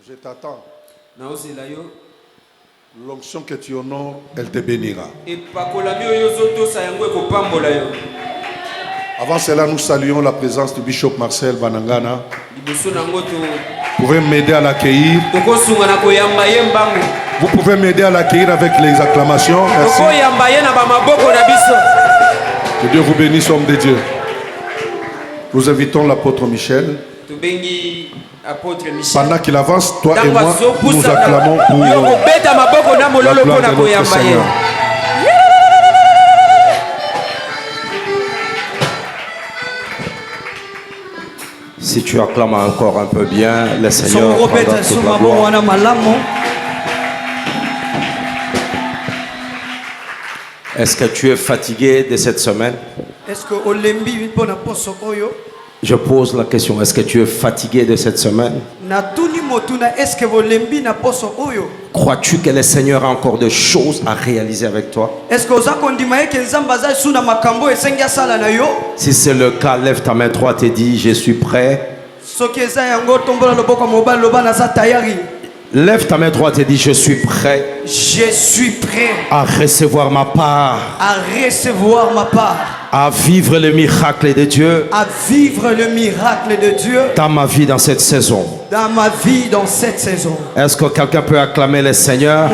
Je t'attends. L'onction que tu honores, elle te bénira. Avant cela, nous saluons la présence du bishop Marcel Banangana. Vous pouvez m'aider à l'accueillir. Vous pouvez m'aider à l'accueillir avec les acclamations. Merci. Que Dieu vous bénisse, homme de Dieu. Nous invitons l'apôtre Michel. Pendant qu'il avance, toi et moi, nous acclamons pour la gloire de notre Seigneur. Si tu acclames encore un peu bien, le Seigneur prendra toute la gloire. Est-ce que tu es fatigué de cette semaine? Je pose la question, est-ce que tu es fatigué de cette semaine? Crois-tu que le Seigneur a encore des choses à réaliser avec toi? Si c'est le cas, lève ta main droite et dis, je suis prêt. Lève ta main droite et dis, je suis prêt. Je suis prêt à recevoir ma part. À recevoir ma part. À vivre le miracle de Dieu. À vivre le miracle de Dieu. Dans ma vie, dans cette saison. Dans ma vie, dans cette saison. Est-ce que quelqu'un peut acclamer le Seigneur?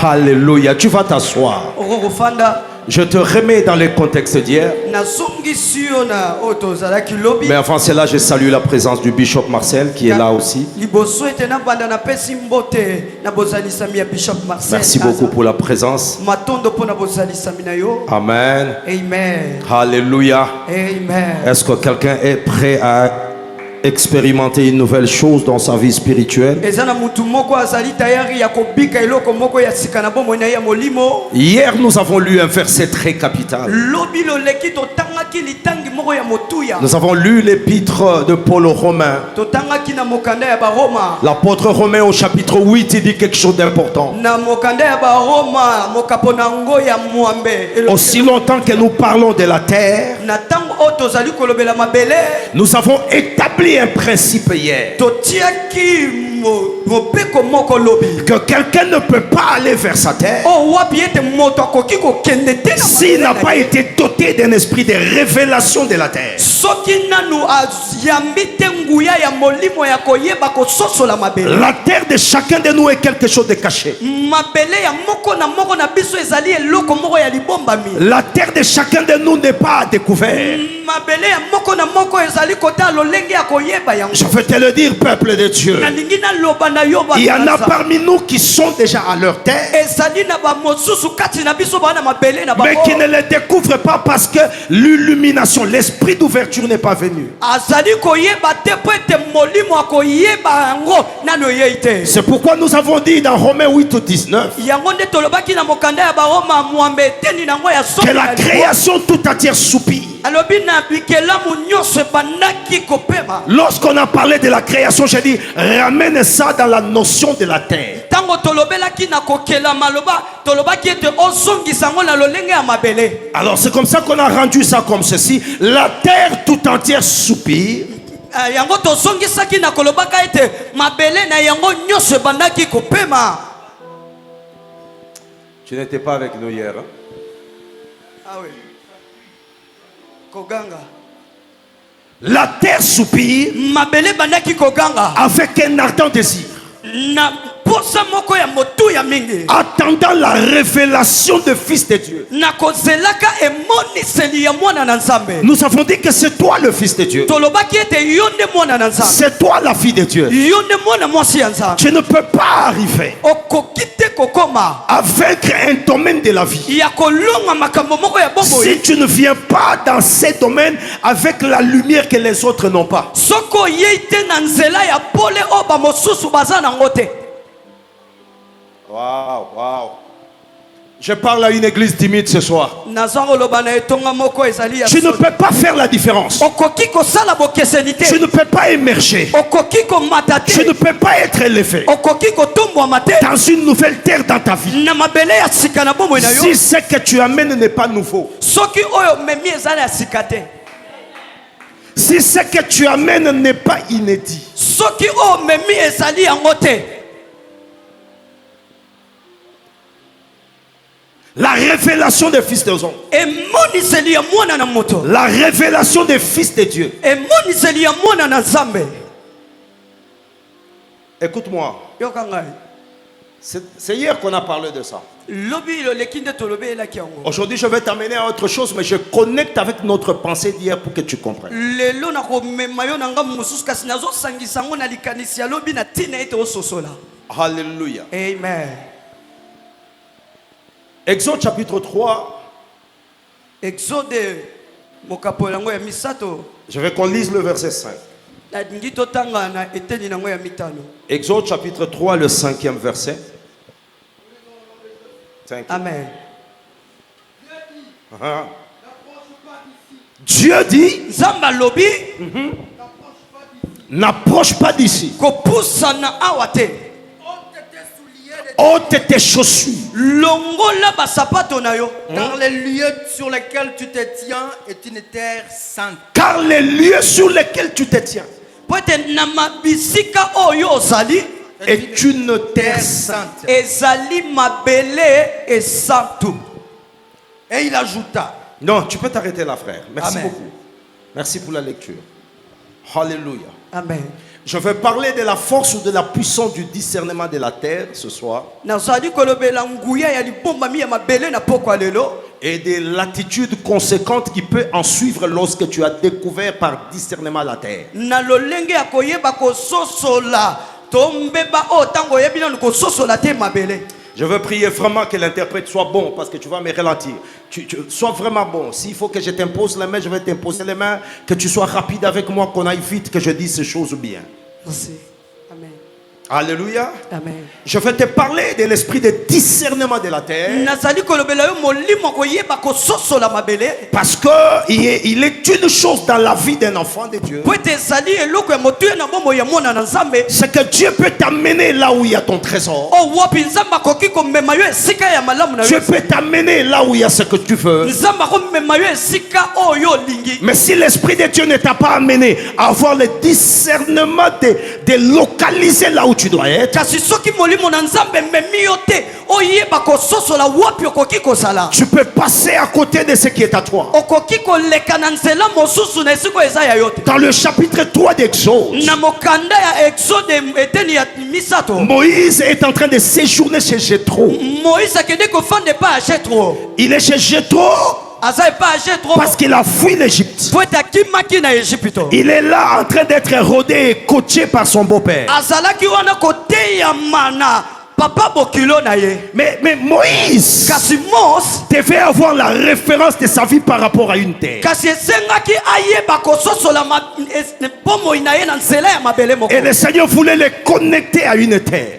Alléluia. Tu vas t'asseoir. Je te remets dans le contexte d'hier. Mais avant cela, je salue la présence du bishop Marcel qui est là aussi. Merci beaucoup pour la présence. Amen. Amen. Alléluia. Amen. Est-ce que quelqu'un est prêt à expérimenter une nouvelle chose dans sa vie spirituelle? Hier, nous avons lu un verset très capital. Nous avons lu l'épître de Paul aux Romains. L'apôtre Romain au chapitre 8, il dit quelque chose d'important. Aussi longtemps que nous parlons de la terre, nous avons établi un principe hier. Que quelqu'un ne peut pas aller vers sa terre s'il n'a pas été doté d'un esprit de révélation de la terre. La terre de chacun de nous est quelque chose de caché. La terre de chacun de nous n'est pas découverte. Je veux te le dire, peuple de Dieu. Il y en a parmi nous qui sont déjà à leur terre, mais qui ne le découvrent pas parce que l'illumination, l'esprit d'ouverture n'est pas venu. C'est pourquoi nous avons dit dans Romains 8:19 que la création tout entière soupire. Lorsqu'on a parlé de la création, j'ai dit ramène ça dans la notion de la terre. Alors c'est comme ça qu'on a rendu ça comme ceci. La terre tout entière soupire. Tu n'étais pas avec nous hier, hein? Ah oui. Koganga. La terre soupire avec un ardent désir, attendant la révélation du Fils de Dieu. Nous avons dit que c'est toi le Fils de Dieu. C'est toi la fille de Dieu. Tu ne peux pas arriver à vaincre un domaine de la vie si tu ne viens pas dans ces domaines avec la lumière que les autres n'ont pas. Wow, wow. Je parle à une église timide ce soir. Tu ne peux pas faire la différence. Tu ne peux pas émerger. Tu ne peux pas être élevé dans une nouvelle terre dans ta vie. Si ce que tu amènes n'est pas nouveau. Si ce que tu amènes n'est pas inédit. La révélation des fils des hommes. La révélation des fils de Dieu. Écoute-moi. C'est hier qu'on a parlé de ça. Aujourd'hui, je vais t'amener à autre chose, mais je connecte avec notre pensée d'hier pour que tu comprennes. Alléluia. Amen. Exode chapitre 3. Exode. Je vais qu'on lise le verset 5. Exode chapitre 3, le 5e verset. 5. Amen. Dieu dit, n'approche pas d'ici. Ôte tes chaussures. Car les lieux sur lesquels tu te tiens est une terre sainte. Car les lieux sur lesquels tu te tiens est une terre sainte. Et il ajouta. Non, tu peux t'arrêter là, frère. Merci Amen. beaucoup. Merci pour la lecture. Alléluia. Amen. Je vais parler de la force ou de la puissance du discernement de la terre ce soir. Et de l'attitude conséquente qui peut en suivre lorsque tu as découvert par discernement la terre. Je veux prier vraiment que l'interprète soit bon parce que tu vas me ralentir. Sois vraiment bon. S'il faut que je t'impose les mains, je vais t'imposer les mains. Que tu sois rapide avec moi, qu'on aille vite, que je dise ces choses bien. Merci. Amen. Alléluia. Amen. Je vais te parler de l'esprit de discernement de la terre. Parce qu'il est une chose dans la vie d'un enfant de Dieu. C'est que Dieu peut t'amener là où il y a ton trésor. Dieu peut t'amener là où il y a ce que tu veux. Mais si l'esprit de Dieu ne t'a pas amené à avoir le discernement de localiser là où tu dois être, tu peux passer à côté de ce qui est à toi. Dans le chapitre 3 d'Exode, Moïse est en train de séjourner chez Jéthro. Il est chez Jéthro parce qu'il a fui l'Égypte. Il est là en train d'être rodé et coaché par son beau-père. Mais Moïse devait avoir la référence de sa vie par rapport à une terre. Et le Seigneur voulait les connecter à une terre.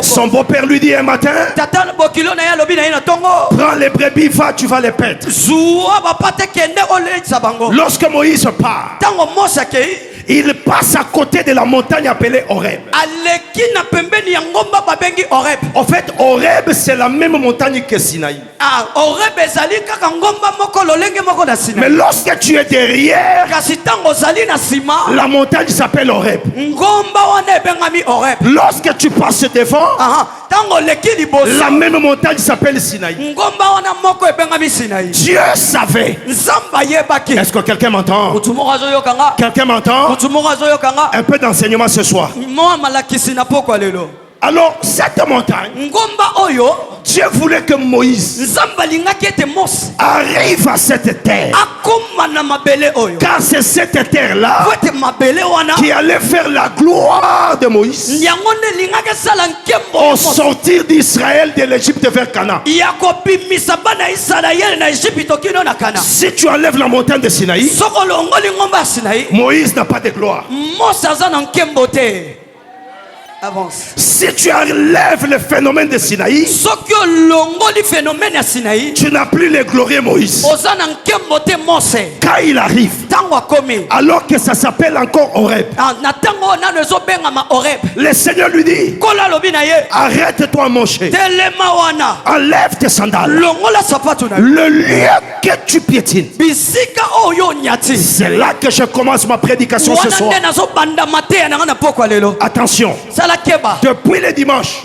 Son beau-père lui dit un matin, prends les brebis, va, tu vas les paître. Lorsque Moïse part, il passe à côté de la montagne appelée Horeb. En fait, Horeb, c'est la même montagne que Sinaï. Mais lorsque tu es derrière, la montagne s'appelle Horeb. Lorsque tu passes devant, la même montagne s'appelle Sinaï. Dieu savait. Est-ce que quelqu'un m'entend? Quelqu'un m'entend? Un peu d'enseignement ce soir. Alors, cette montagne, Dieu voulait que Moïse arrive à cette terre. Car c'est cette terre-là qui allait faire la gloire de Moïse au sortir d'Israël de l'Égypte vers Canaan. Si tu enlèves la montagne de Sinaï, Moïse n'a pas de gloire. Avance. Si tu enlèves le phénomène de Sinaï, tu n'as plus le glorieux Moïse. Quand il arrive, alors que ça s'appelle encore Horeb, le Seigneur lui dit, arrête-toi Moshe, enlève tes sandales. Le lieu que tu piétines, c'est là que je commence ma prédication ce soir. Attention, depuis le dimanche,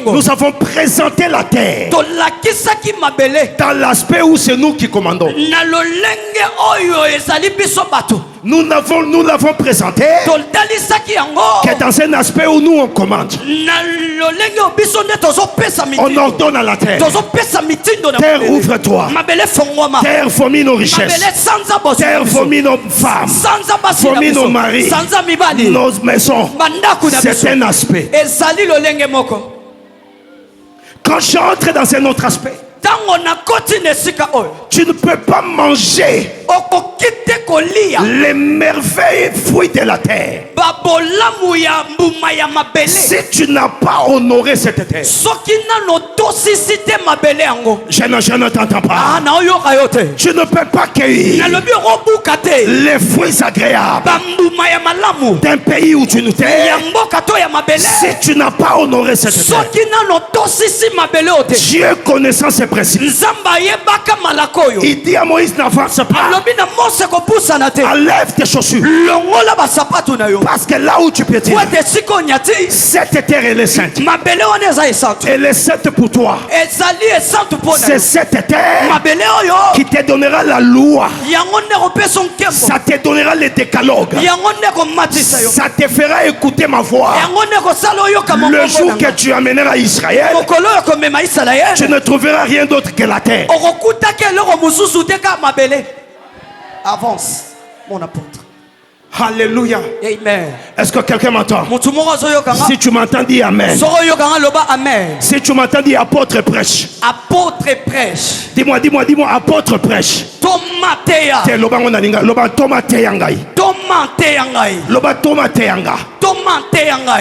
nous avons présenté la terre dans l'aspect où c'est nous qui commandons. Nous l'avons présenté que dans un aspect où nous on commande. On ordonne à la terre. Terre, ouvre-toi. Terre, fourmis nos richesses. Terre, fourmis nos femmes. Fourmis nos maris. Nos maisons. C'est un aspect. Quand j'entre dans un autre aspect, tu ne peux pas manger les merveilles fruits de la terre si tu n'as pas honoré cette terre. Je ne t'entends pas. Tu ne peux pas cueillir les fruits agréables d'un pays où tu nous t'es si tu n'as pas honoré cette terre. Dieu connaissant ses principes, il dit à Moïse, n'avance pas, enlève tes chaussures, parce que là où tu piétines, cette terre elle est sainte. Elle est sainte pour toi. C'est cette terre qui te donnera la loi. Ça te donnera le décalogue. Ça te fera écouter ma voix. Le jour que tu amèneras Israël, tu ne trouveras rien d'autre que la terre. Avance, mon apôtre. Alléluia. Amen. Est-ce que quelqu'un m'entend? Si tu m'entends, dis Amen. Si tu m'entends, dis apôtre prêche. Apôtre prêche. Dis-moi, apôtre prêche.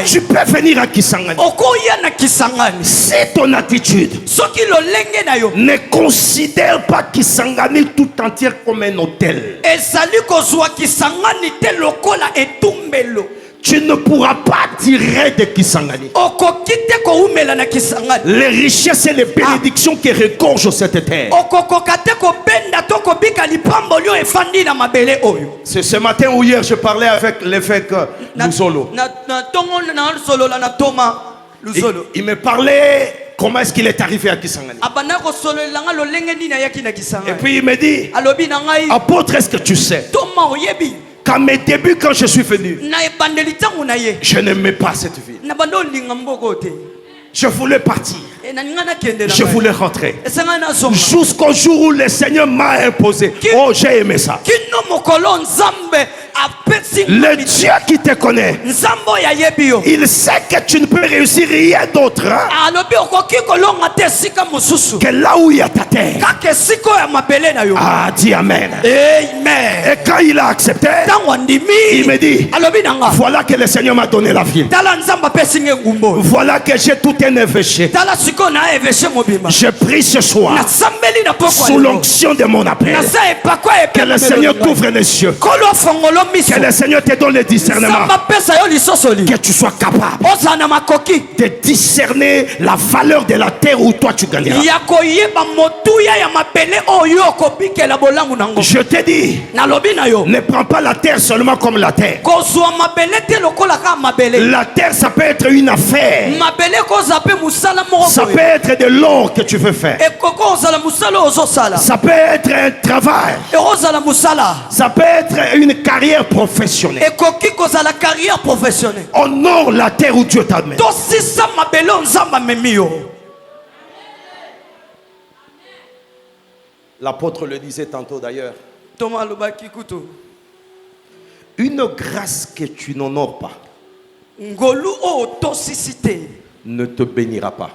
Tu peux venir à Kisangani. Si ton attitude ne considère pas Kisangani tout entière comme un hôtel, tu ne pourras pas tirer de Kisangani les richesses et les bénédictions qui regorgent cette terre. C'est ce matin ou hier je parlais avec l'évêque Luzolo. Il me parlait comment est-ce qu'il est arrivé à Kisangani. Et puis il me dit, apôtre, est-ce que tu sais qu'à mes débuts, quand je suis venu, je n'aimais pas cette ville. Je voulais partir. Je voulais rentrer. Jusqu'au jour où le Seigneur m'a imposé. Oh, j'ai aimé ça. Le Dieu qui te connaît, il sait que tu ne peux réussir rien d'autre que là où il y a ta terre. Ah, dis Amen. Et quand il a accepté, il me dit, voilà que le Seigneur m'a donné la ville. Voilà que j'ai tout un évêché. Je prie ce soir sous l'onction de mon appel que le Seigneur t'ouvre les yeux, que le Seigneur te donne le discernement, que tu sois capable de discerner la valeur de la terre où toi tu gagneras. Je te dis, ne prends pas la terre seulement comme la terre. La terre, ça peut être une affaire. Ça peut être de l'or que tu veux faire. Ça peut être un travail. Ça peut être une carrière professionnelle. Honore la terre où Dieu t'a mis. L'apôtre le disait tantôt d'ailleurs. Une grâce que tu n'honores pas ne te bénira pas.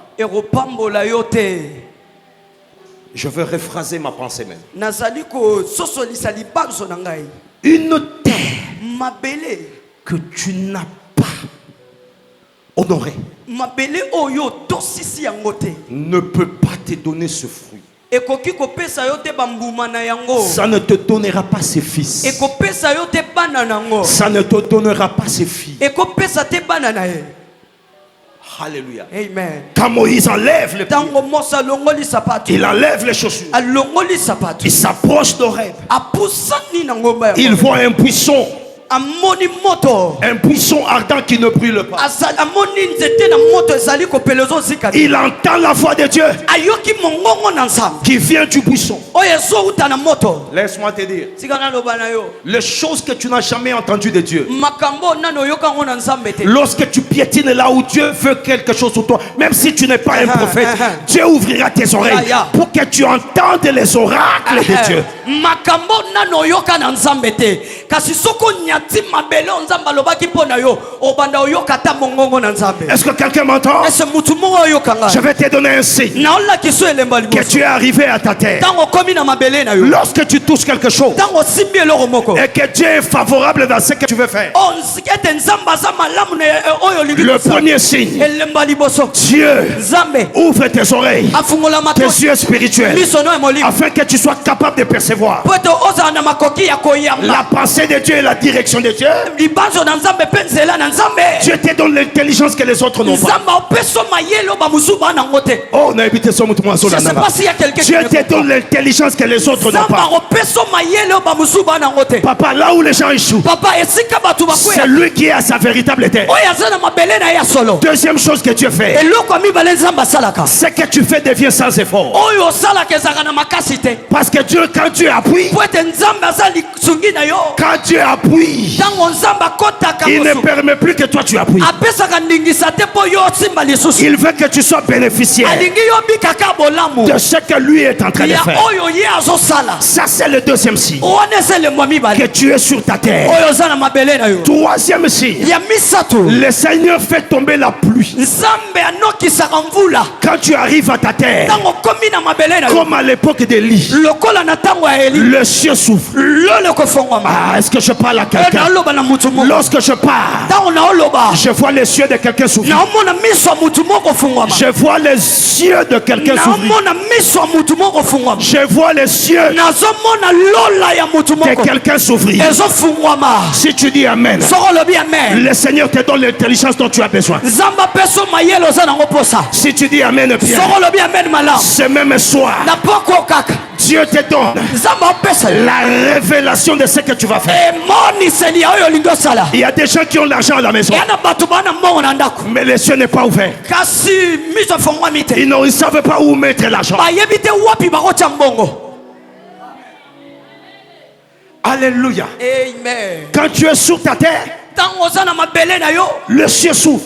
Je veux rephraser ma pensée même. Une terre que tu n'as pas honoré ne peut pas te donner ce fruit. Ça ne te donnera pas ses fils. Ça ne te donnera pas ses filles. Alléluia. Amen. Quand Moïse enlève les pieds, il enlève les chaussures, il s'approche d'Horeb, il voit un buisson, un buisson ardent qui ne brûle pas. Il entend la voix de Dieu qui vient du buisson. Laisse-moi te dire, les choses que tu n'as jamais entendues de Dieu, lorsque tu piétines là où Dieu veut quelque chose sur toi, même si tu n'es pas un prophète, Dieu ouvrira tes oreilles pour que tu entendes les oracles de Dieu. Est-ce que quelqu'un m'entend? Je vais te donner un signe que tu es arrivé à ta terre. Lorsque tu touches quelque chose et que Dieu est favorable dans ce que tu veux faire, le premier signe, Dieu ouvre tes oreilles, tes yeux spirituels, afin que tu sois capable de percevoir la pensée de Dieu et la direction de Dieu. Dieu te donne l'intelligence que les autres n'ont pas. Oh, on a évité ce mot. Dieu te donne l'intelligence que les autres n'ont pas. Papa, là où les gens échouent, c'est lui qui a sa véritable terre. Deuxième chose que Dieu fait, c'est que tu fais devient sans effort. Parce que Dieu, quand Dieu appuie, il ne permet plus que toi tu appuies. Il veut que tu sois bénéficiaire de ce que lui est en train de faire. Ça, c'est le deuxième signe que tu es sur ta terre. Troisième signe, le Seigneur fait tomber la pluie. Quand tu arrives à ta terre, comme à l'époque d'Élie, le ciel s'ouvre. Ah, est-ce que je parle à quelqu'un? Lorsque je parle, je vois les yeux de quelqu'un s'ouvrir. Je vois les yeux de quelqu'un s'ouvrir. Je vois les yeux de quelqu'un s'ouvrir. Si tu dis Amen, le Seigneur te donne l'intelligence dont tu as besoin. Si tu dis Amen bien, ce même soir, Dieu te donne la révélation de ce que tu vas faire. Il y a des gens qui ont l'argent à la maison, mais le ciel n'est pas ouvert. Ils ne savent pas où mettre l'argent. Alléluia. Amen. Quand tu es sur ta terre, le ciel s'ouvre.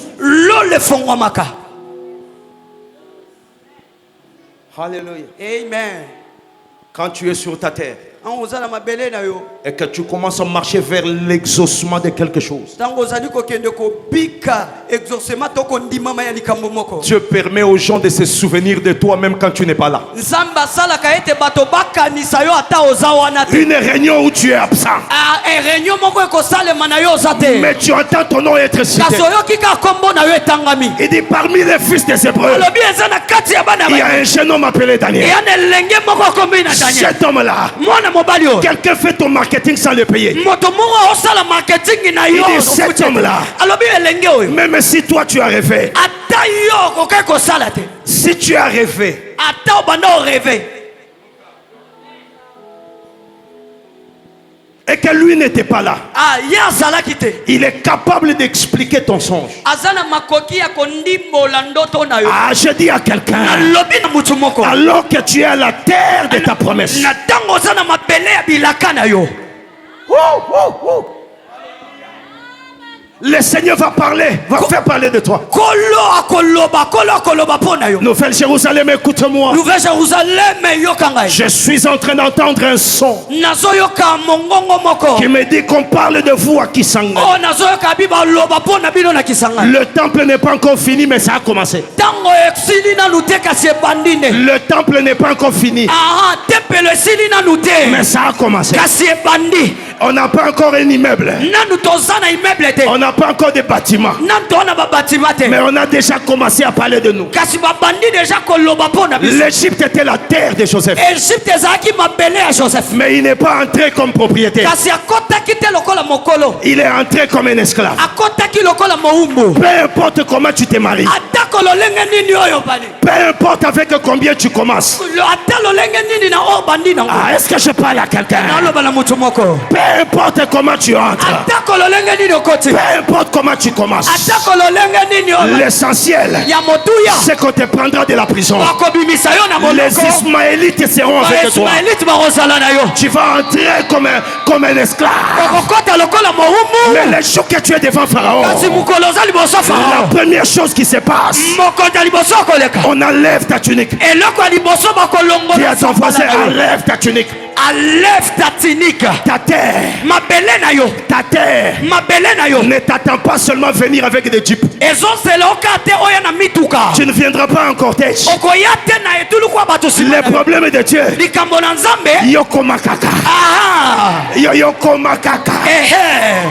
Alléluia. Amen. Quand tu es sur ta terre et que tu commences à marcher vers l'exaucement de quelque chose, Dieu permet aux gens de se souvenir de toi même quand tu n'es pas là. Une réunion où tu es absent, mais tu entends ton nom être cité. Il dit parmi les fils des Hébreux, il y a un jeune homme appelé Daniel. Cet homme-là, quelqu'un fait ton marketing sans le payer. Il dit cet homme-là, même si toi tu as rêvé, si tu as rêvé, et que lui n'était pas là, il est capable d'expliquer ton songe. Ah, je dis à quelqu'un, alors que tu es à la terre de ta promesse, le Seigneur va parler, va faire parler de toi. Nouvelle Jérusalem, écoute-moi. Je suis en train d'entendre un son qui me dit qu'on parle de vous à Kisanga. Le temple n'est pas encore fini, mais ça a commencé. Le temple n'est pas encore fini, mais ça a commencé. On n'a pas encore un immeuble. On n'a pas encore de bâtiments. Mais on a déjà commencé à parler de nous. L'Égypte était la terre de Joseph. Mais il n'est pas entré comme propriétaire. Il est entré comme un esclave. Peu importe comment tu te maries. Peu importe avec combien tu commences. Ah, est-ce que je parle à quelqu'un? Peu importe comment tu entres. Peu importe comment tu commences. L'essentiel, c'est qu'on te prendra de la prison. Les Ismaélites seront avec toi. Tu vas entrer comme un esclave. Mais le jour que tu es devant Pharaon, la première chose qui se passe, on enlève ta tunique. Dis à ton voisin, enlève ta tunique. Enlève ta tunique. Ta terre. Ta terre. Ne t'attends pas seulement venir avec des jeeps. Tu ne viendras pas en cortège. Les problèmes de Dieu. Yoko makaka. Yoko makaka.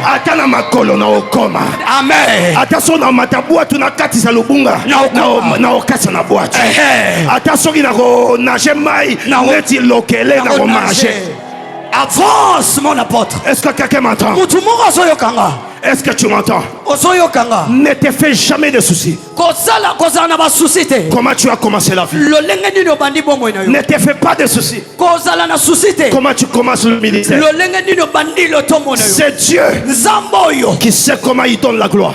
Atana makolo na okoma. Amen. Attention na matabua tunakati sa lubunga. Na okasa na boîte. Attention na ko nage mai neti lokele na ko marcher. Avance mon apôtre. Est-ce que quelqu'un m'entend? Est-ce que tu m'entends? Ne te fais jamais de soucis. Comment tu as commencé la vie? Ne te fais pas de soucis. Comment tu commences le ministère? C'est Dieu qui sait comment il donne la gloire.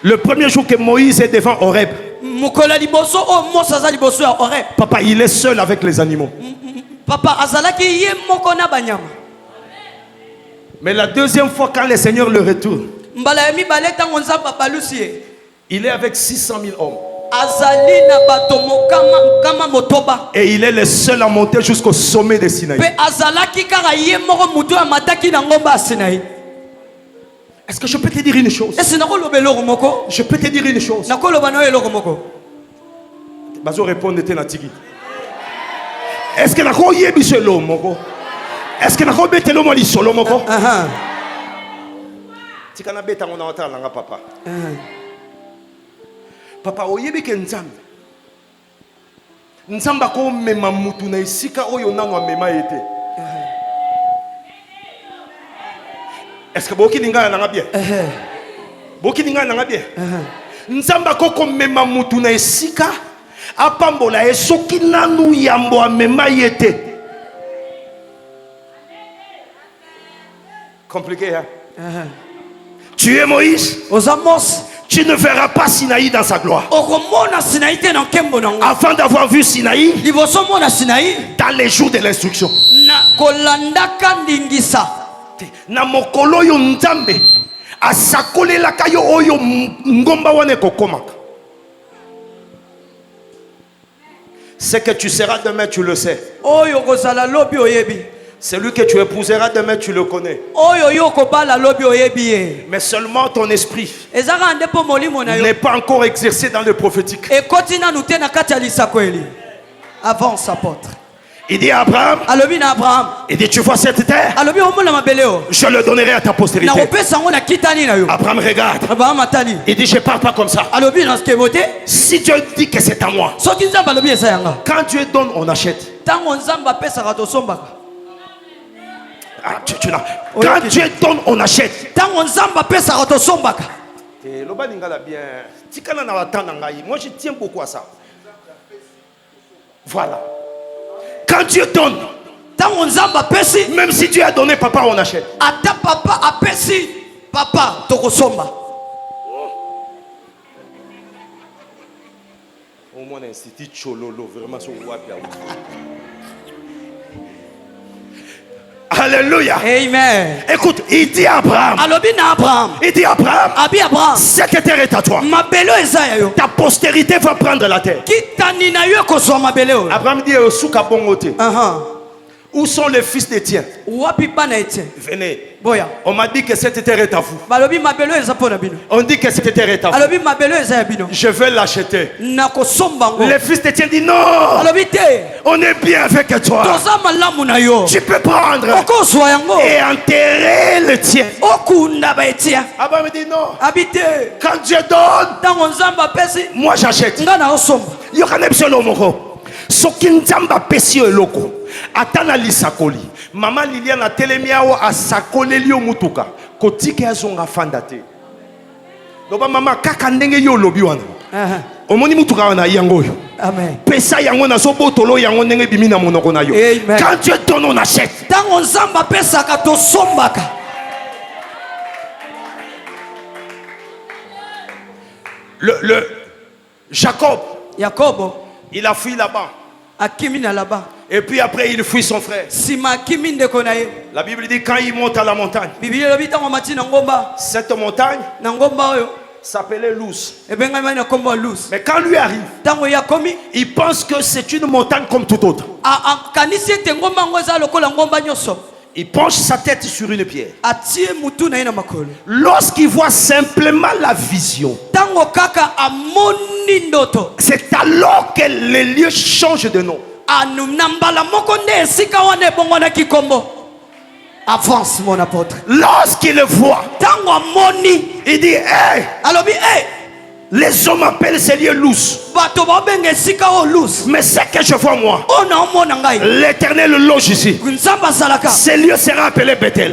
Le premier jour que Moïse est devant Horeb, papa, il est seul avec les animaux. Mais la deuxième fois, quand le Seigneur le retourne, il est avec 600 000 hommes. Et il est le seul à monter jusqu'au sommet de Sinaï. Est-ce que je peux te dire une chose? Je peux te dire une chose. Bazo répondre te natigi. Est-ce que nako yebi solo moko? Est-ce que nako betelo mo li solo moko? Tikana beta ngona otala nga papa. Papa oyebi ke nzambe. Nzamba ko mema mutu na isika oyo nangwa mema ete. Est-ce que boki ninga na bien? Boki ninga na bien? Nzamba ko mema mutu na isika apambola esoki nanu yambo amema yete. Compliqué, hein? Tu es Moïse. Tu ne verras pas Sinaï dans sa gloire. Avant d'avoir vu Sinaï, dans les jours de l'instruction, na mokolo yo nzambe asakolela kayo oyo ngomba wane kokomaka. Ce que tu seras demain, tu le sais. Celui que tu épouseras demain, tu le connais. Mais seulement ton esprit n'est pas encore exercé dans le prophétique. Avance, apôtre. Il dit à Abraham, il dit, tu vois cette terre, je le donnerai à ta postérité. Abraham regarde, il dit, je ne parle pas comme ça. Si Dieu dit que c'est à moi, quand Dieu donne, on achète. Ah, quand Dieu donne, on achète. Moi je tiens beaucoup à ça. Voilà. Quand Dieu donne, même si Dieu a donné, papa, on achète. Au moins l'institut Chololo, vraiment sur Alléluia. Amen. Écoute, il dit à Abraham. Il dit à Abraham. Cette terre est à toi. Ta postérité va prendre la terre. Abraham dit Où sont les fils d'Étienne? Venez. On m'a dit que cette terre est à vous. On dit que cette terre est à vous. Je vais l'acheter. Les fils d'Étienne disent non. On est bien avec toi. Tu peux prendre et enterrer le tien. Abba me dit non. Quand Dieu donne, moi j'achète. Soki nzamba pesi eloko atana lisakoli mama Liliana telemiawo asakoleli yo mutuka kotike azonga fandate doba mama kaka ndenge yo lobi wana omoni mutuka wana yango yo amen pesa yango na so botolo yango ndenge bimi na monoko na yo quand Dieu donne on achète tango nzamba pesa ka to sombaka le Jacob il a fui là-bas. Et puis après il fuit son frère. La Bible dit quand il monte à la montagne. Cette montagne s'appelait Luz. Mais quand lui arrive, il pense que c'est une montagne comme toute autre. Il penche sa tête sur une pierre. Lorsqu'il voit simplement la vision, c'est alors que les lieux changent de nom. Avance, mon apôtre. Lorsqu'il le voit, il dit hey! Les hommes appellent ces lieux Luz. Mais ce que je vois moi, l'Éternel loge ici. Ces lieux sera appelé Bethel,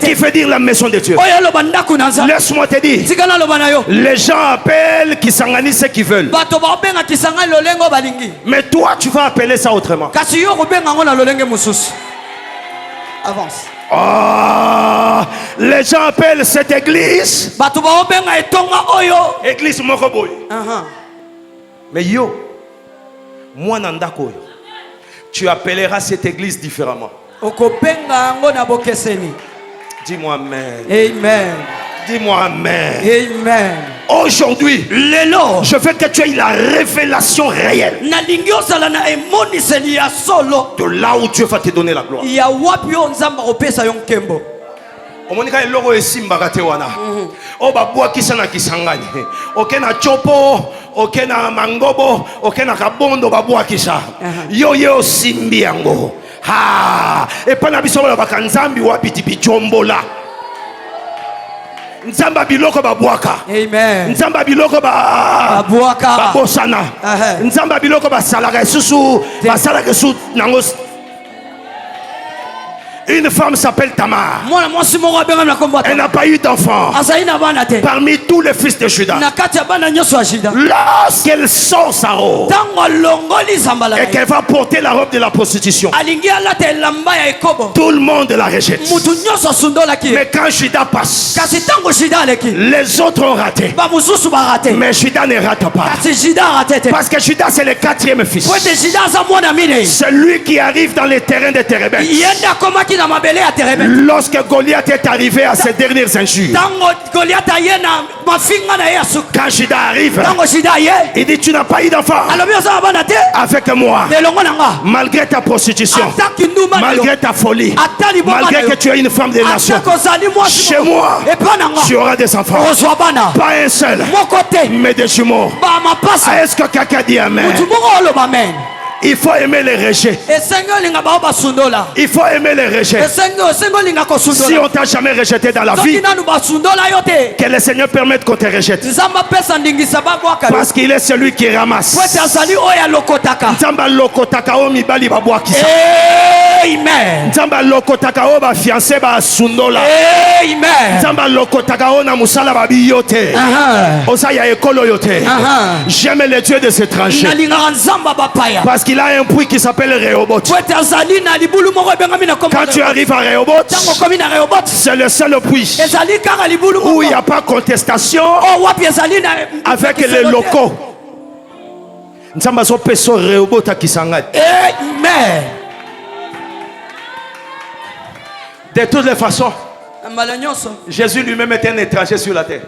qui veut dire la maison de Dieu. Laisse-moi te dire, les gens appellent Kisangani ce qu'ils veulent. Mais toi tu vas appeler ça autrement. Avance. Oh, les gens appellent cette église église Mokoboy. Mais yo, moi Nandako, tu appelleras cette église différemment. Dis-moi amen. Amen. Dis-moi amen. Amen. Aujourd'hui, je veux que tu aies la révélation réelle de là où Dieu va te donner la gloire. Omonika eloko esimbaka te wana o babwakisa na Kisangani okena chopo okena mangobo okena kabondo babwakisa yo ye osimbi yango ha epana biso balobaka nzambi wapi tipichombola nzamba biloko babwaka amen nzamba biloko babwaka babosana nzamba biloko basalaka esusu basalaka esusu nango. Une femme s'appelle Tamar. Elle n'a pas eu d'enfant. Parmi tous les fils de Juda, lorsqu'elle sort sa robe et qu'elle va porter la robe de la prostitution, tout le monde la rejette. Mais quand Juda passe, les autres ont raté. Mais Juda ne rate pas. Parce que Juda c'est le quatrième fils. C'est lui qui arrive dans les terrains des Térébènes. Lorsque Goliath est arrivé à ses dernières injures, quand Juda arrive, il dit tu n'as pas eu d'enfant avec moi, malgré ta prostitution, malgré ta folie, malgré que tu es une femme des nations. Chez moi tu auras des enfants, pas un seul mais des jumeaux. Est-ce que quelqu'un dit amen? Il faut aimer les rejets. Il faut aimer les rejets. Si on t'a jamais rejeté dans la vie, que le Seigneur permette qu'on te rejette. Parce qu'il est celui qui ramasse. Nzamba lokotaka o mibali babwakisa. Amen. Nzamba lokotaka o ba fiancé ba sundola. Amen. Nzamba lokotaka o na musala ba biyote. Osaya ekolo yote. J'aime les dieux des étrangers. Parce qu'il a un puits qui s'appelle Rehoboth. Quand tu arrives à Rehoboth, c'est le seul puits où il n'y a pas contestation avec les locaux. Amen. De toutes les façons, Jésus lui-même était un étranger sur la terre.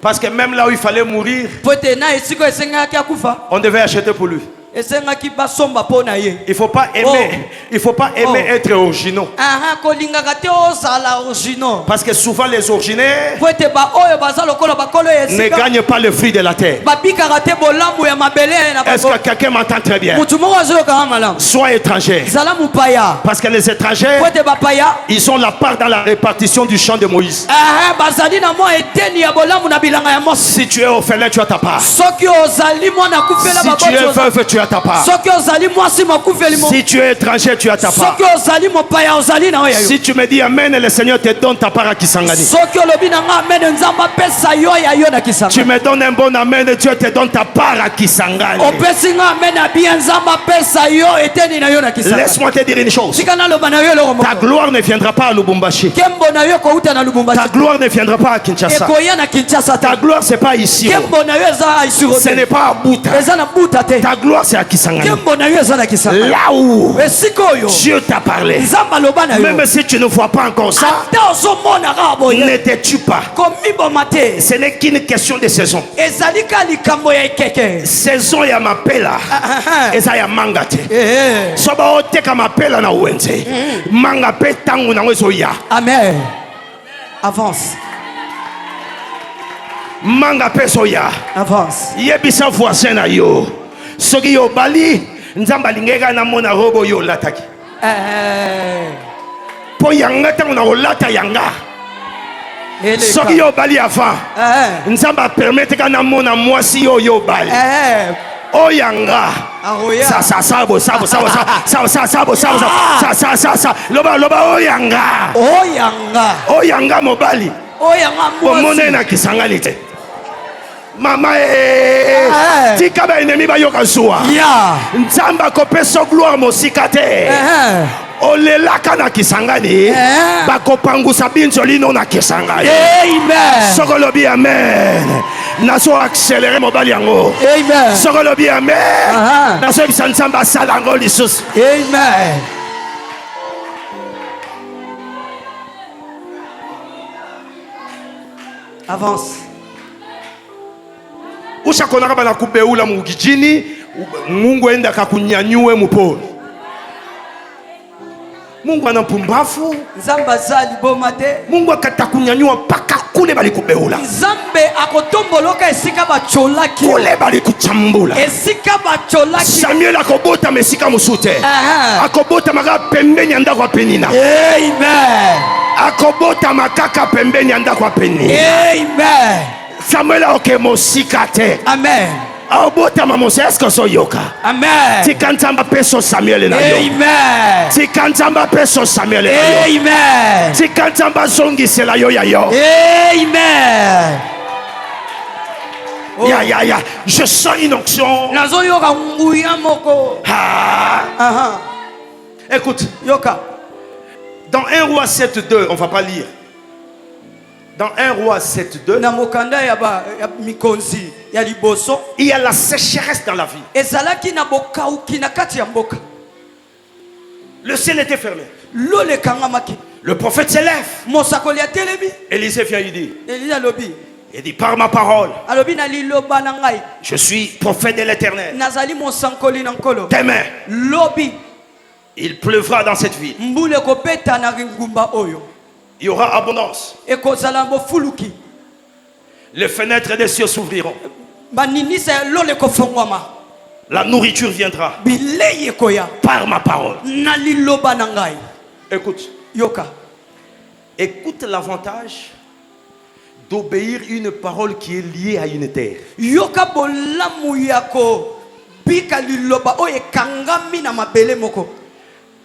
Parce que même là où il fallait mourir, on devait acheter pour lui. Il faut pas aimer, il faut pas aimer être originaux. Parce que souvent les originaux ne gagnent pas le fruit de la terre. Est-ce que quelqu'un m'entend très bien? Sois étranger. Parce que les étrangers, ils ont la part dans la répartition du champ de Moïse. Si tu es orphelin, tu as ta part. Si tu es veuve, tu as ta part. Si tu es étranger, tu as ta part. Si tu me dis Amen, le Seigneur te donne ta part à Kisangani. Tu me donnes un bon Amen et Dieu te donne ta part à Kisangani. Laisse-moi te dire une chose. Ta gloire ne viendra pas à Lubumbashi. Ta gloire ne viendra pas à Kinshasa. Ta gloire c'est pas ici. Ce n'est pas à Bouta. Ta gloire c'est à Kisangani. Là où Dieu t'a parlé. Même si tu ne vois pas encore ça, ne te tue pas. Ce n'est qu'une question de saison. Saison ya mapela eza ya mangate. Soba oteka mapela na wenze. Manga pe tangu na wezo ya. Amen. Avance. Manga pe soya. Avance. Yebisa voisin na yo. Soki yo bali nzamba lingeka na mona robo yo lataki. Po yanga tangu na olata yanga. Soki yo bali avant. Nzamba permettre ka na mona mwasi yo bali. Oyanga. Sabo. Loba oyanga mobali. Omone na Kisangani te. Mama tika ba ennemi ba yoka zuwa. Nzamba kopeso gloire mosika te. Olelaka na Kisangani bakopangusa binzolino na Kisangani. Amen. Sokolobi amen. Naso accélérer mobali yango. Amen. Sokolobi amen. Naso bisanzamba salango lisusu. Amen. Avance. Usha konaka bana kubeula mugijini Mungu enda kakunyanyue mupoli. Mungu ana mpumbafu. Nzamba zali bomate. Mungu akatakunyanyua paka kule bali kubeula. Nzambe akotomboloka esika bacholaki. Kule bali kuchambula. Esika bacholaki. Samuel akobota mesika musute. Akobota maga pembeni anda kwa penina. Amen. Akobota makaka pembeni anda kwa penina. Amen. Samuel okemosika te. Amen. Abota mamonse esko so yoka. Amen. Tikantamba peso Samuel na yo. Amen. Tikantamba peso Samuel na yo. Amen. Tikantamba zongi sela yo ya yo. Amen. Ya. Je sens une onction. Nazo yoka nguya moko. Écoute. Yoka. Dans 1 Roi 7:2, on va pas lire. Dans 1 Roi 7:2, il y a la sécheresse dans la vie. Le ciel était fermé. Le prophète s'élève. Élisée vient lui dire. Il dit par ma parole, je suis prophète de l'Éternel. Demain, il pleuvra dans cette ville. Il y aura abondance. Les fenêtres des cieux s'ouvriront. La nourriture viendra par ma parole. Écoute. Écoute l'avantage d'obéir une parole qui est liée à une terre.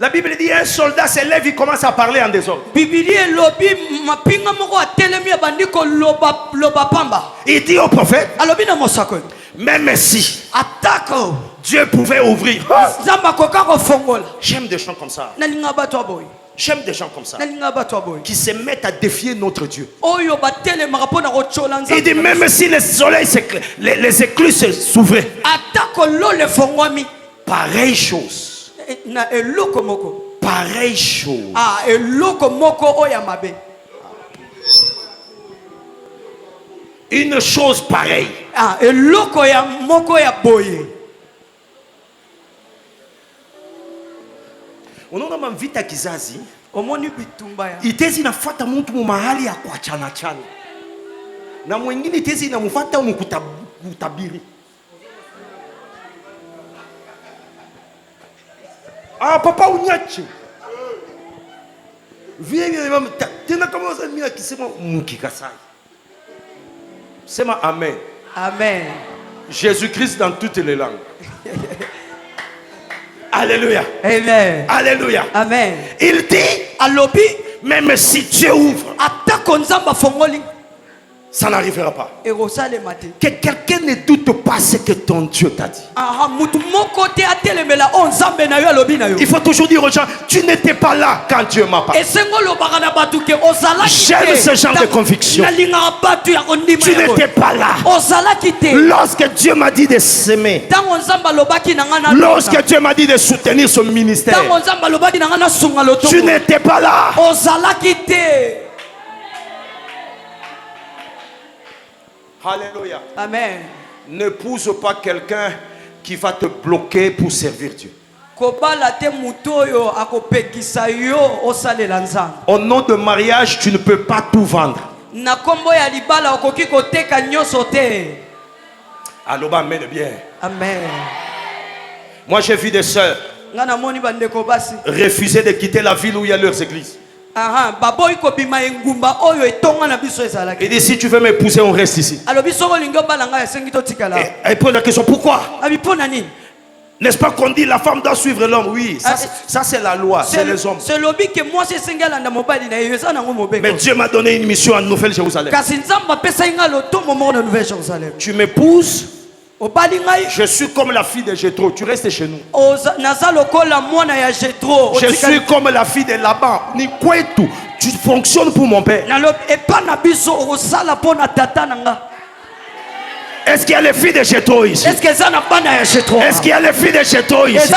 La Bible dit un soldat se lève, il commence à parler en désordre. Il dit au prophète, même si Dieu pouvait ouvrir. J'aime des gens comme ça. J'aime des gens comme ça qui se mettent à défier notre Dieu. Il dit même si le soleil, les écluses s'ouvraient, pareille chose. Pareille chose. Une chose pareille. unaona mvita kizazi omoni bitumba ya itezi inafuata mtu mahali ya kuachana chana na mwingine itezi inamfuata mkutabiri. Ah papa unyache vile tena kama mimi akisema mkikasai sema amen. Amen. Jésus-Christ dans toutes les langues. Alléluia. Amen. Alléluia. Amen. Il dit alobi même si Dieu ouvre, atako nzamba fongoli, ça n'arrivera pas. Que quelqu'un ne doute pas ce que ton Dieu t'a dit. Il faut toujours dire aux gens, tu n'étais pas là quand Dieu m'a parlé. J'aime ce genre de conviction. Tu n'étais pas là lorsque Dieu m'a dit de s'aimer, lorsque Dieu m'a dit de soutenir son ministère. Tu n'étais pas là. Alléluia. Amen. N'épouse pas quelqu'un qui va te bloquer pour servir Dieu. Au nom de mariage, tu ne peux pas tout vendre. Allo, amen bien. Amen. Moi, j'ai vu des sœurs refuser de quitter la ville où il y a leurs églises. Il dit si tu veux m'épouser, on reste ici. Et pose la question, pourquoi? N'est-ce pas qu'on dit la femme doit suivre l'homme? Oui, ça c'est la loi, c'est les hommes. Mais Dieu m'a donné une mission en Nouvelle-Jérusalem. Tu m'épouses, je suis comme la fille de Jétro, tu restes chez nous. Je suis comme la fille de Laban, tu fonctionnes pour mon père. Est-ce qu'il y a les filles de Jétro ici? Est-ce qu'il y a les filles de Jétro ici?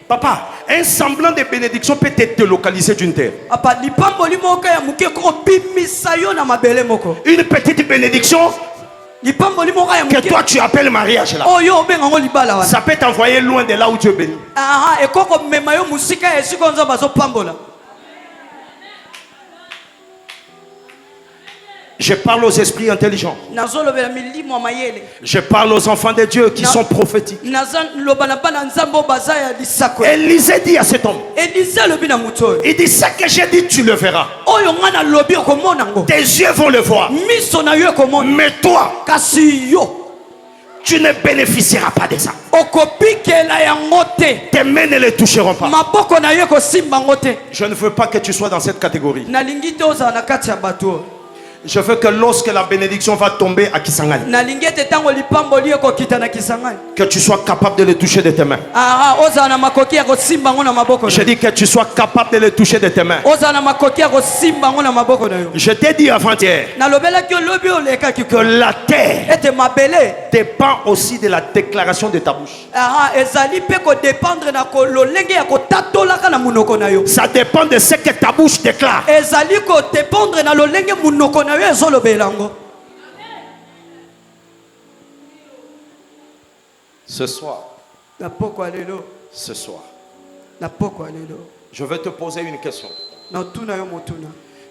Papa, un semblant de bénédiction peut être délocalisé d'une terre. Une petite bénédiction que toi tu appelles mariage là, ça peut t'envoyer loin de là où Dieu bénit. Je parle aux esprits intelligents. Je parle aux enfants de Dieu qui sont prophétiques. Élisée dit à cet homme, il dit ce que j'ai dit tu le verras. Tes yeux vont le voir. Mais toi, tu ne bénéficieras pas de ça. Tes mains ne les toucheront pas. Je ne veux pas que tu sois dans cette catégorie. Je veux que lorsque la bénédiction va tomber à Kisangani, que tu sois capable de le toucher de tes mains. Je dis que tu sois capable de le toucher de tes mains. Je t'ai dit avant-hier que la terre dépend aussi de la déclaration de ta bouche. Ça dépend de ce que ta bouche déclare. Ce soir, je vais te poser une question.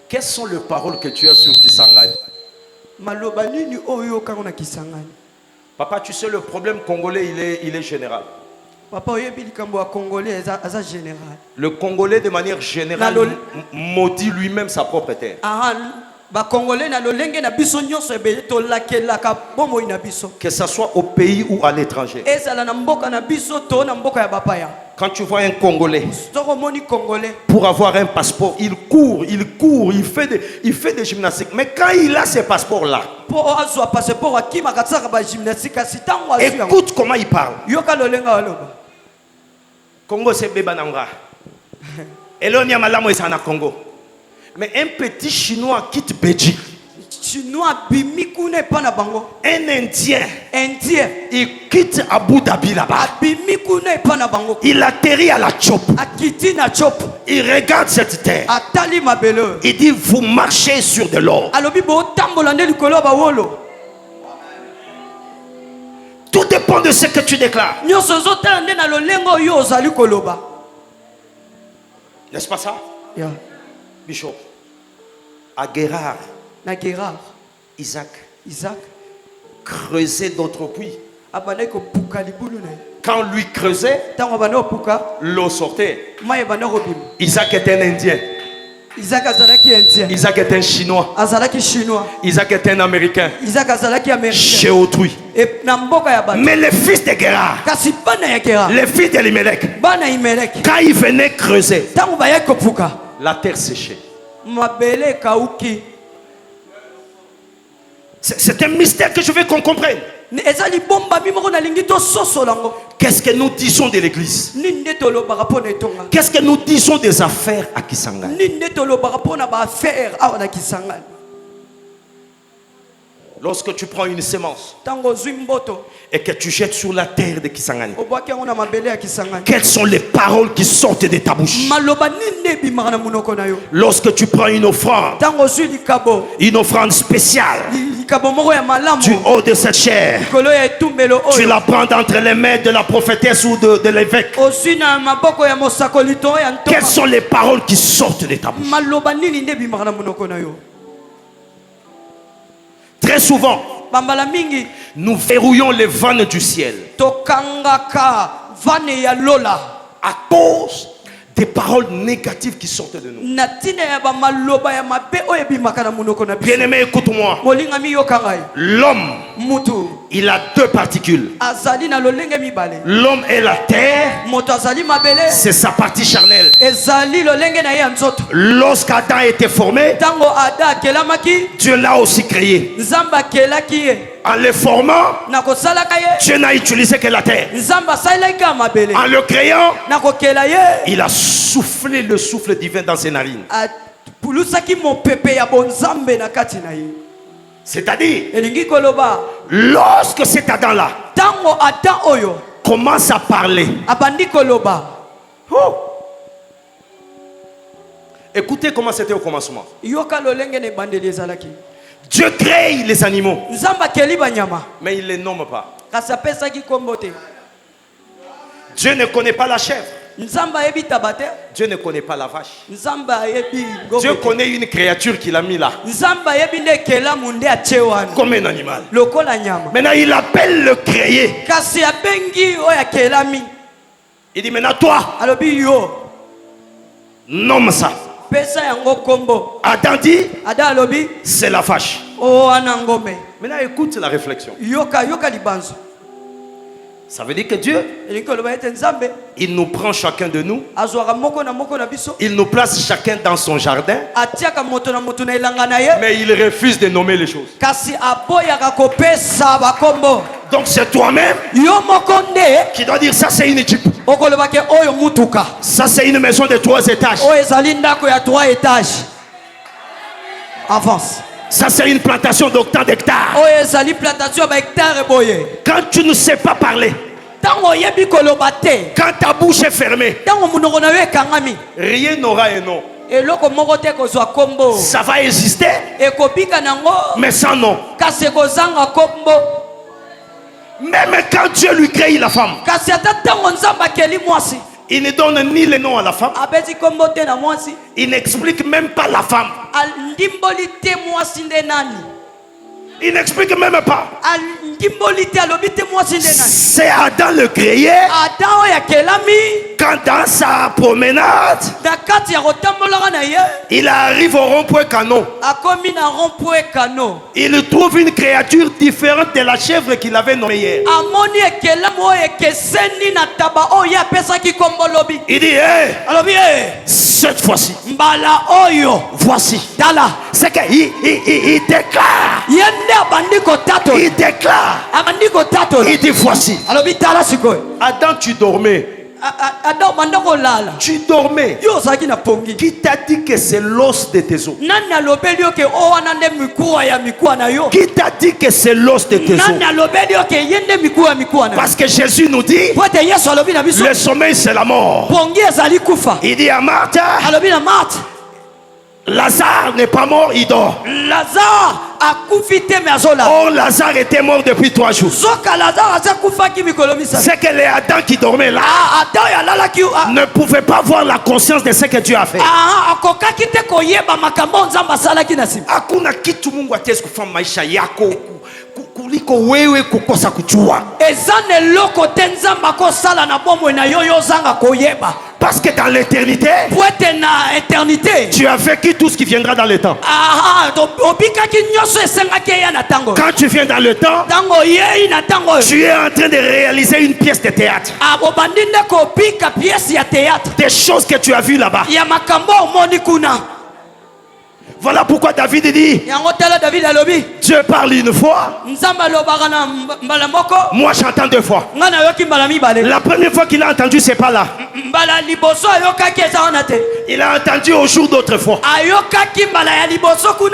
Quelles sont les paroles que tu as sur Kisangani? Papa, tu sais, le problème congolais, il est général. Le Congolais, de manière générale, maudit lui-même sa propre terre. Que ce soit au pays ou à l'étranger. Quand tu vois un Congolais, pour avoir un passeport, il court, il fait des gymnastiques. Mais quand il a ce passeport-là, écoute comment il parle. Congo c'est Bebananga. Et là, il y a Malamo et Sana Congo. Mais un petit Chinois quitte Belgique. Un Indien, il quitte Abu Dhabi là-bas. Il atterrit à la Chop. Il regarde cette terre. Il dit, vous marchez sur de l'or. Tout dépend dépend de ce que tu déclares. N'est-ce pas ça? Yeah. Bishop. À Guérard, Isaac creusait d'autres puits. Quand lui creusait, l'eau sortait. Isaac était un Indien. Isaac est un Chinois. Isaac est un Américain. Chez autrui. Mais les fils de Guérard, les fils d'Elimelech, quand ils venaient creuser, la terre séchait. C'est un mystère que je veux qu'on comprenne. Qu'est-ce que nous disons de l'église? Qu'est-ce que nous disons des affaires à Kisangani? Lorsque tu prends une semence et que tu jettes sur la terre de Kisangani, quelles sont les paroles qui sortent de ta bouche? Lorsque tu prends une offrande spéciale du haut de cette chair, tu la prends d'entre les mains de la prophétesse ou de l'évêque, quelles sont les paroles qui sortent de ta bouche? Très souvent, nous verrouillons les vannes du ciel à cause des paroles négatives qui sortent de nous. Bien-aimé, écoute-moi. L'homme, il a deux particules. L'homme et la terre, c'est sa partie charnelle. Lorsqu'Adam a été formé, Dieu l'a aussi créé. En le formant, Dieu n'a utilisé que la terre. En le créant, il a soufflé le souffle divin dans ses narines. C'est-à-dire, lorsque cet Adam-là commence à parler, écoutez comment c'était au commencement. Dieu crée les animaux, mais il ne les nomme pas. Dieu ne connaît pas la chèvre. Dieu ne connaît pas la vache. Dieu connaît une créature qu'il a mis là comme un animal. Maintenant il appelle le créé. Il dit maintenant toi, nomme ça. Adam dit c'est la vache. Maintenant écoute la réflexion. Ça veut dire que Dieu, il nous prend chacun de nous, il nous place chacun dans son jardin, mais il refuse de nommer les choses. Donc c'est toi-même qui dois dire ça c'est une équipe, ça c'est une maison de 3 étages, avance. Ça c'est une plantation d'octants d'hectares. Quand tu ne sais pas parler, quand ta bouche est fermée, rien n'aura un nom. Ça va exister, mais sans nom. Même quand Dieu lui crée la femme, il ne donne ni le nom à la femme, il n'explique même pas la femme, il n'explique même pas. C'est Adam le créé. Quand dans sa promenade, il arrive au rond-point Canon, il trouve une créature différente de la chèvre qu'il avait nommée hier. Il dit hey, cette fois-ci, voici. C'est qu'il déclare. Il déclare. Il dit voici. Adam, tu dormais. Tu dormais. Qui t'a dit que c'est l'os de tes os? Qui t'a dit que c'est l'os de tes os? Parce que Jésus nous dit le sommeil c'est la mort. Il dit à Marthe, Lazare n'est pas mort, il dort. Lazare a couvité mais azola. Or Lazare était mort depuis 3 jours. Zoka Lazare a couvaki mikolomisa. C'est que les Adam qui dormaient là Adam ya lala ki ne pouvaient pas avoir la conscience de ce que Dieu a fait. Akoka kite koyeba makambo nzamba sala kinasi. Hakuna kitu Mungu ataweza kufanya maisha yako kuliko wewe kukosa kujua. Ezane loko tenzamba ko sala na bomo na yoyo zanga koyeba. Parce que dans l'éternité, tu as vécu tout ce qui viendra dans le temps. Quand tu viens dans le temps, tu es en train de réaliser une pièce de théâtre. Des choses que tu as vues là-bas. Voilà pourquoi David dit, Dieu parle une fois, moi j'entends 2 fois. La première fois qu'il a entendu, c'est pas là. Il a entendu au jour d'autrefois.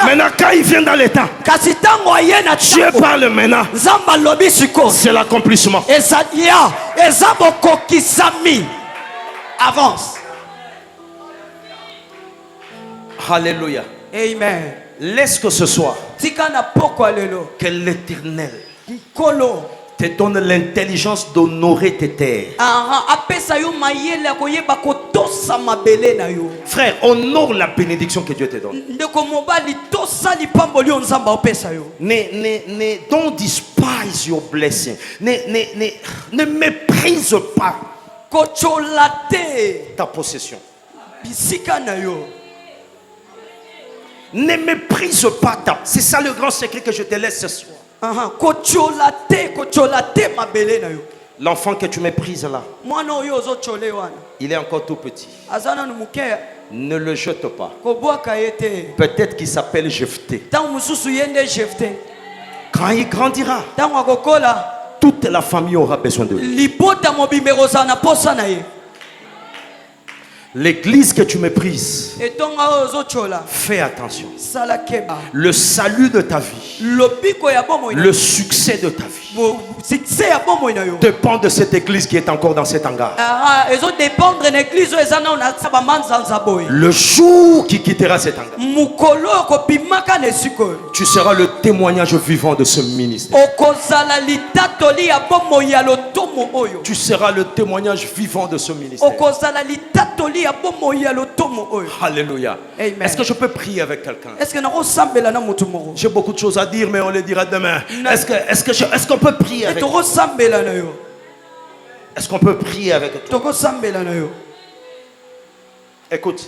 Maintenant quand il vient dans le temps, Dieu parle maintenant. C'est l'accomplissement. Avance. Alléluia. Amen. Laisse que ce soit que l'Éternel te donne l'intelligence d'honorer tes terres. Frère, honore la bénédiction que Dieu te donne. Don't despise your blessing. Ne méprise pas ta possession. Ne méprise pas ta. C'est ça le grand secret que je te laisse ce soir. L'enfant que tu méprises là, il est encore tout petit. Ne le jette pas. Peut-être qu'il s'appelle Jephthé. Quand il grandira, toute la famille aura besoin de lui. L'église que tu méprises, fais attention. Le salut de ta vie, le succès de ta vie dépend de cette église qui est encore dans cet hangar. Le jour qui quittera cet hangar, tu seras le témoignage vivant de ce ministère. Tu seras le témoignage vivant de ce ministère. Alléluia. Est-ce que je peux prier avec quelqu'un? J'ai beaucoup de choses à dire, mais on les dira demain. Est-ce qu'on peut prier avec toi? Est-ce qu'on peut prier avec toi? Écoute,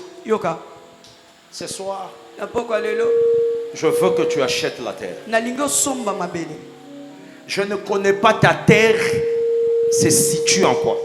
ce soir, je veux que tu achètes la terre. Je ne connais pas ta terre se situe en quoi.